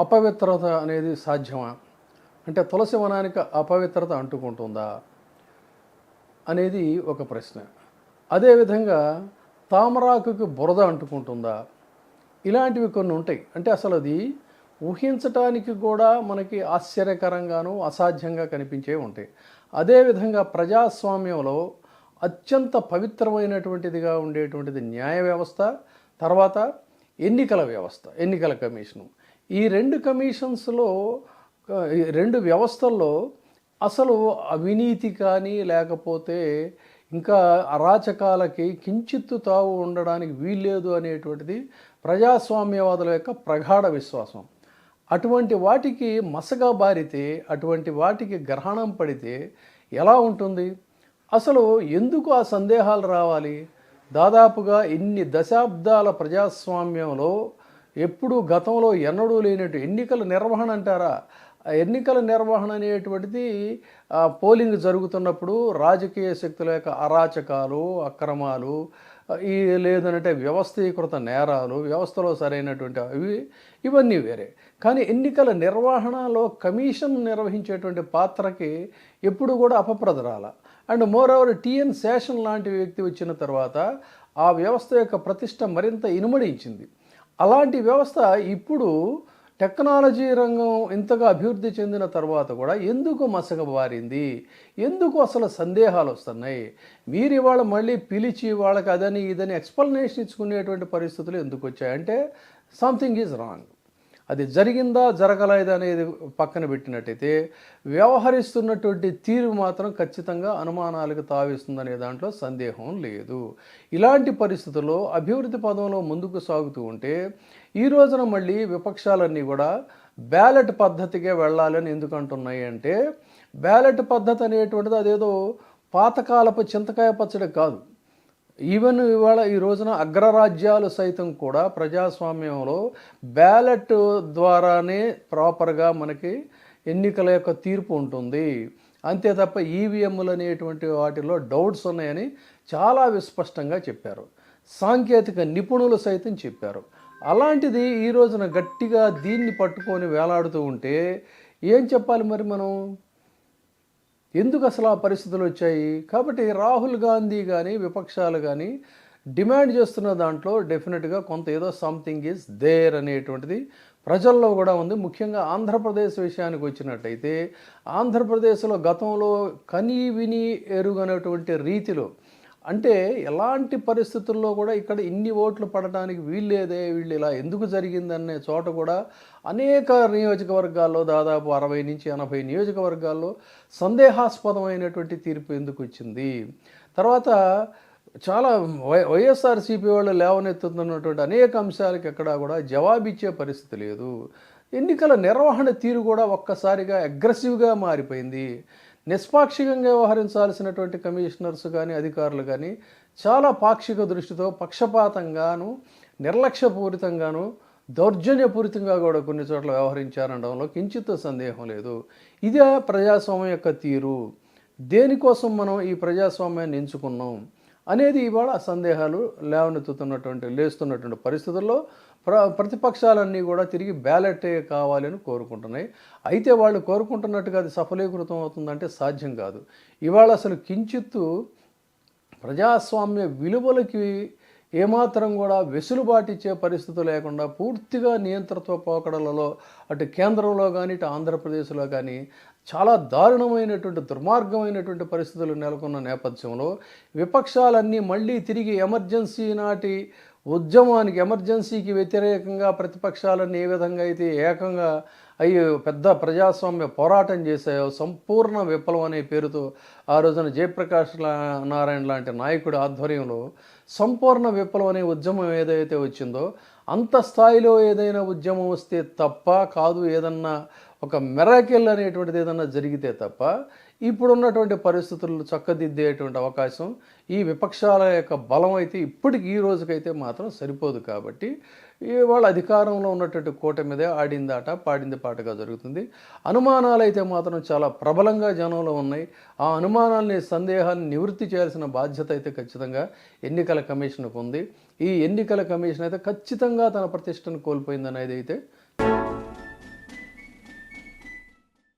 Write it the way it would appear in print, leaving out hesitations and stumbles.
అపవిత్రత అనేది సాధ్యమా? అంటే తులసి వనానికి అపవిత్రత అంటుకుంటుందా అనేది ఒక ప్రశ్న. అదేవిధంగా తామరాకుకి బురద అంటుకుంటుందా? ఇలాంటివి కొన్ని ఉంటాయి. అంటే అసలు అది ఊహించటానికి కూడా మనకి ఆశ్చర్యకరంగాను అసాధ్యంగా కనిపించేవి ఉంటాయి. అదేవిధంగా ప్రజాస్వామ్యంలో అత్యంత పవిత్రమైనటువంటిదిగా ఉండేటువంటిది న్యాయ వ్యవస్థ, తర్వాత ఎన్నికల వ్యవస్థ, ఎన్నికల కమిషను. ఈ రెండు కమిషన్స్లో ఈ రెండు వ్యవస్థల్లో అసలు అవినీతి కానీ లేకపోతే ఇంకా అరాచకాలకి కించిత్తు తావు ఉండడానికి వీల్లేదు అనేటువంటిది ప్రజాస్వామ్యవాదుల యొక్క ప్రగాఢ విశ్వాసం. అటువంటి వాటికి మసగా బారితే, అటువంటి వాటికి గ్రహణం పడితే ఎలా ఉంటుంది? అసలు ఎందుకు ఆ సందేహాలు రావాలి? దాదాపుగా ఇన్ని దశాబ్దాల ప్రజాస్వామ్యంలో ఎప్పుడు గతంలో ఎన్నడూ లేనట్టు ఎన్నికల నిర్వహణ అంటారా? ఆ ఎన్నికల నిర్వహణ అనేటువంటిది పోలింగ్ జరుగుతున్నప్పుడు రాజకీయ శక్తుల యొక్క అరాచకాలు, అక్రమాలు, ఈ లేదనంటే వ్యవస్థీకృత నేరాలు, వ్యవస్థలో సరైనటువంటి ఇవన్నీ వేరే. కానీ ఎన్నికల నిర్వహణలో కమిషన్ నిర్వహించేటువంటి పాత్రకి ఎప్పుడు కూడా అపప్రదరాల. And moreover TN Seshan లాంటి వ్యక్తి వచ్చిన తర్వాత ఆ వ్యవస్థ యొక్క ప్రతిష్ట మరింత ఇనుమడించింది. అలాంటి వ్యవస్థ ఇప్పుడు టెక్నాలజీ రంగం ఇంతగా అభివృద్ధి చెందిన తర్వాత కూడా ఎందుకు మసకబారింది? ఎందుకు అసలు సందేహాలు వస్తున్నాయి? మీరు ఇవాళ మళ్ళీ పిలిచి వాళ్ళకి అదని ఇదని ఎక్స్ప్లెనేషన్ ఇచ్చుకునేటువంటి పరిస్థితులు ఎందుకు వచ్చాయంటే సంథింగ్ ఈజ్ రాంగ్. అది జరిగిందా జరగలేదా అనేది పక్కన పెట్టినట్టయితే వ్యవహరిస్తున్నటువంటి తీరు మాత్రం ఖచ్చితంగా అనుమానాలకు తావిస్తుందనే దాంట్లో సందేహం లేదు. ఇలాంటి పరిస్థితుల్లో అభివృద్ధి పదంలో ముందుకు సాగుతూ ఉంటే ఈ రోజున మళ్ళీ విపక్షాలన్నీ కూడా బ్యాలెట్ పద్ధతికే వెళ్ళాలని ఎందుకు అంటున్నాయి అంటే, బ్యాలెట్ పద్ధతి అనేటువంటిది అదేదో పాతకాలపు చింతకాయ పచ్చడి కాదు. ఈవెన్ ఇవాళ ఈ రోజున అగ్రరాజ్యాలు సైతం కూడా ప్రజాస్వామ్యంలో బ్యాలెట్ ద్వారానే ప్రాపర్గా మనకి ఎన్నికల యొక్క తీర్పు ఉంటుంది. అంతే తప్ప ఈవీఎంలు అనేటువంటి వాటిలో డౌట్స్ ఉన్నాయని చాలా విస్పష్టంగా చెప్పారు. సాంకేతిక నిపుణులు సైతం చెప్పారు. అలాంటిది ఈ రోజున గట్టిగా దీన్ని పట్టుకొని వేలాడుతూ ఉంటే ఏం చెప్పాలి మరి మనం? ఎందుకు అసలు ఆ పరిస్థితులు వచ్చాయి? కాబట్టి రాహుల్ గాంధీ కానీ విపక్షాలు కానీ డిమాండ్ చేస్తున్న దాంట్లో డెఫినెట్గా కొంత ఏదో సంథింగ్ ఈజ్ దేర్ అనేటువంటిది ప్రజల్లో కూడా ఉంది. ముఖ్యంగా ఆంధ్రప్రదేశ్ విషయానికి వచ్చినట్టయితే ఆంధ్రప్రదేశ్లో గతంలో కనీ విని ఎరుగనటువంటి రీతిలో, అంటే ఎలాంటి పరిస్థితుల్లో కూడా ఇక్కడ ఇన్ని ఓట్లు పడటానికి వీల్లేదే, వీళ్ళు ఇలా ఎందుకు జరిగిందనే చోట కూడా అనేక నియోజకవర్గాల్లో దాదాపు 60 నుంచి 80 నియోజకవర్గాల్లో సందేహాస్పదమైనటువంటి తీర్పు ఎందుకు వచ్చింది? తర్వాత చాలా వైఎస్ఆర్సీపీ వాళ్ళు లేవనెత్తుతున్నటువంటి అనేక అంశాలకి ఎక్కడా కూడా జవాబిచ్చే పరిస్థితి లేదు. ఎన్నికల నిర్వహణ తీరు కూడా ఒక్కసారిగా అగ్రెసివ్గా మారిపోయింది. నిష్పాక్షికంగా వ్యవహరించాల్సినటువంటి కమిషనర్స్ కానీ అధికారులు కానీ చాలా పాక్షిక దృష్టితో పక్షపాతంగాను, నిర్లక్ష్యపూరితంగాను, దౌర్జన్యపూరితంగా కూడా కొన్ని చోట్ల వ్యవహరించారనడంలో కించిత్ సందేహం లేదు. ఇదే ప్రజాస్వామ్యం యొక్క తీరు. దేనికోసం మనం ఈ ప్రజాస్వామ్యాన్ని ఎంచుకున్నాం అనేది ఇవాళ సందేహాలు లేస్తున్నటువంటి పరిస్థితుల్లో ప్రతిపక్షాలన్నీ కూడా తిరిగి బ్యాలెటే కావాలని కోరుకుంటున్నాయి. అయితే వాళ్ళు కోరుకుంటున్నట్టుగా అది సఫలీకృతం అవుతుందంటే సాధ్యం కాదు. ఇవాళ అసలు కించిత్తు ప్రజాస్వామ్య విలువలకి ఏమాత్రం కూడా వెసులుబాటిచ్చే పరిస్థితి లేకుండా పూర్తిగా నియంత్రిత్వ పోకడలలో అటు కేంద్రంలో కానీ ఇటు ఆంధ్రప్రదేశ్లో కానీ చాలా దారుణమైనటువంటి దుర్మార్గమైనటువంటి పరిస్థితులు నెలకొన్న నేపథ్యంలో విపక్షాలన్నీ మళ్ళీ తిరిగి ఎమర్జెన్సీ నాటి ఉద్యమానికి, ఎమర్జెన్సీకి వ్యతిరేకంగా ప్రతిపక్షాలన్నీ ఏ విధంగా అయితే ఏకంగా అయ్యి పెద్ద ప్రజాస్వామ్య పోరాటం చేశాయో, సంపూర్ణ విప్లవం అనే పేరుతో ఆ రోజున జయప్రకాష్ నారాయణ లాంటి నాయకుడి ఆధ్వర్యంలో సంపూర్ణ విప్లవం అనే ఉద్యమం ఏదైతే వచ్చిందో అంత స్థాయిలో ఏదైనా ఉద్యమం వస్తే తప్ప కాదు, ఏదన్నా ఒక మిరాకిల్ అనేటువంటిది ఏదన్నా జరిగితే తప్ప ఇప్పుడున్నటువంటి పరిస్థితులను చక్కదిద్దేటువంటి అవకాశం ఈ విపక్షాల యొక్క బలం అయితే ఇప్పటికి ఈ రోజుకైతే మాత్రం సరిపోదు. కాబట్టి వాళ్ళ అధికారంలో ఉన్నటువంటి కూటమిదే ఆడిందాట పాడింది పాటగా జరుగుతుంది. అనుమానాలు అయితే మాత్రం చాలా ప్రబలంగా జనంలో ఉన్నాయి. ఆ అనుమానాలని, సందేహాన్ని నివృత్తి చేయాల్సిన బాధ్యత అయితే ఖచ్చితంగా ఎన్నికల కమిషన్కు ఉంది. ఈ ఎన్నికల కమిషన్ అయితే ఖచ్చితంగా తన ప్రతిష్టను కోల్పోయిందనేది అయితే